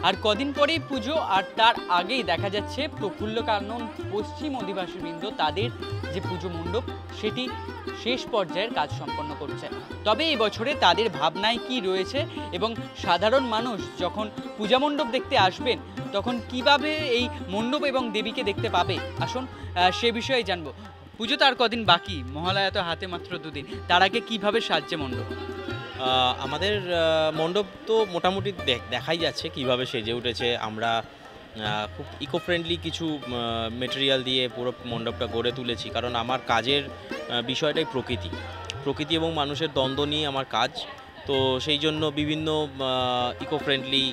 আর কদিন পরেই পুজো, আর তার আগেই দেখা যাচ্ছে প্রফুল্ল কানন পশ্চিম অধিবাসীবৃন্দ তাদের যে পুজো মণ্ডপ সেটি শেষ পর্যায়ের কাজ সম্পন্ন করছে। তবে এই বছরে তাদের ভাবনায় কি রয়েছে এবং সাধারণ মানুষ যখন পূজা মণ্ডপ দেখতে আসবেন তখন কিভাবে এই মণ্ডপ এবং দেবীকে দেখতে পাবে, আসুন সে বিষয়ে জানবো। পুজো তো আর কদিন বাকি, মহালয়া তো হাতে মাত্র দুদিন, তার আগে কিভাবে সাজছে মণ্ডপ? আমাদের মণ্ডপ তো মোটামুটি দেখাই যাচ্ছে কিভাবে সেজে উঠেছে। আমরা খুব ইকো ফ্রেন্ডলি কিছু মেটেরিয়াল দিয়ে পুরো মণ্ডপটা গড়ে তুলেছি, কারণ আমার কাজের বিষয়টাই প্রকৃতি এবং মানুষের দ্বন্দ্ব নিয়ে আমার কাজ। তো সেই জন্য বিভিন্ন eco friendly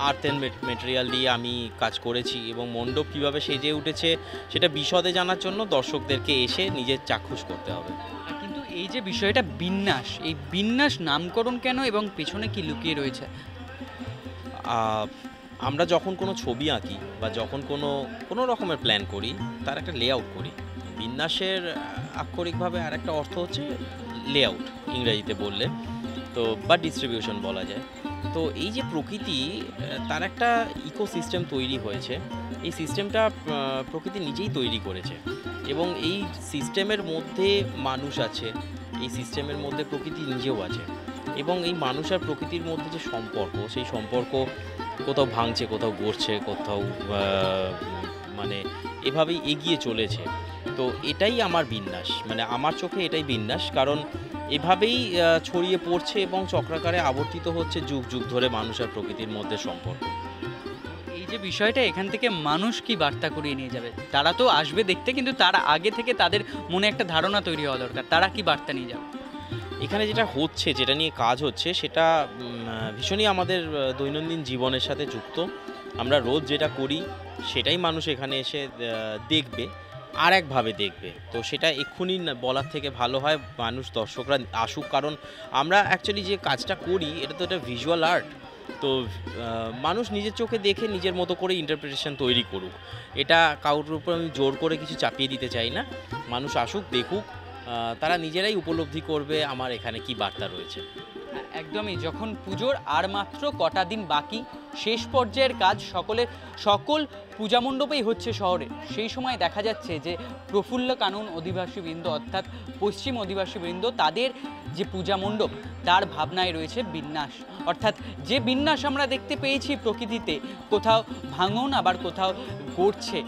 earth and material দিয়ে আমি কাজ করেছি, এবং মণ্ডপ কীভাবে সেজে উঠেছে সেটা বিশদে জানার জন্য দর্শকদেরকে এসে নিজের চাক্ষুষ করতে হবে। কিন্তু এই যে বিষয়টা বিন্যাস, এই বিন্যাস নামকরণ কেন এবং পেছনে কি লুকিয়ে রয়েছে? আমরা যখন কোনো ছবি আঁকি বা যখন কোনো রকমের প্ল্যান করি, তার একটা লেআউট করি। বিন্যাসের আক্ষরিকভাবে আর একটা অর্থ হচ্ছে লেআউট ইংরেজিতে বললে, তো বা ডিস্ট্রিবিউশন বলা যায়। তো এই যে প্রকৃতি, তার একটা ইকোসিস্টেম তৈরি হয়েছে। এই সিস্টেমটা প্রকৃতি নিজেই তৈরি করেছে, এবং এই সিস্টেমের মধ্যে মানুষ আছে, এই সিস্টেমের মধ্যে প্রকৃতি নিজেও আছে, এবং এই মানুষ আর প্রকৃতির মধ্যে যে সম্পর্ক, সেই সম্পর্ক কোথাও ভাঙছে, কোথাও গড়ছে, কোথাও মানে এভাবেই এগিয়ে চলেছে। তো এটাই আমার বিন্যাস, মানে আমার চোখে এটাই বিন্যাস, কারণ এভাবেই ছড়িয়ে পড়ছে এবং চক্রাকারে আবর্তিত হচ্ছে যুগ যুগ ধরে মানুষ আর প্রকৃতির মধ্যে সম্পর্ক। এই যে বিষয়টা, এখান থেকে মানুষ কি বার্তা করিয়ে নিয়ে যাবে? তারা তো আসবে দেখতে, কিন্তু তারা আগে থেকে তাদের মনে একটা ধারণা তৈরি হওয়া দরকার, তারা কি বার্তা নিয়ে যাবে? এখানে যেটা হচ্ছে, যেটা নিয়ে কাজ হচ্ছে, সেটা ভীষণই আমাদের দৈনন্দিন জীবনের সাথে যুক্ত। আমরা রোজ যেটা করি সেটাই মানুষ এখানে এসে দেখবে, আর একভাবে দেখবে। তো সেটা এক্ষুনি বলার থেকে ভালো হয় মানুষ, দর্শকরা আসুক, কারণ আমরা অ্যাকচুয়ালি যে কাজটা করি এটা তো একটা ভিজুয়াল আর্ট। তো মানুষ নিজের চোখে দেখে নিজের মতো করে ইন্টারপ্রিটেশন তৈরি করুক। এটা কারোর উপর আমি জোর করে কিছু চাপিয়ে দিতে চাই না। মানুষ আসুক, দেখুক, তারা নিজেরাই উপলব্ধি করবে আমার এখানে কি বার্তা রয়েছে। একদমই, যখন পুজোর আর মাত্র কটা দিন বাকি, শেষ পর্যায়ের কাজ সকল পূজা মণ্ডপেই হচ্ছে শহরে, সেই সময় দেখা যাচ্ছে যে প্রফুল্ল কানন অধিবাসীবৃন্দ অর্থাৎ পশ্চিম অধিবাসীবৃন্দ তাদের যে পূজা মণ্ডপ তার ভাবনায় রয়েছে বিন্যাস। অর্থাৎ যে বিন্যাস আমরা দেখতে পেয়েছি প্রকৃতিতে, কোথাও ভাঙন আবার কোথাও গড়ছে,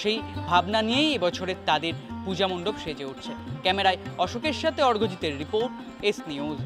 সেই ভাবনা নিয়েই এবছরের তাদের পূজা মণ্ডপ সেজে উঠছে। ক্যামেরায় অশোকের সাথে অর্ঘজিতের রিপোর্ট, এস নিউজ।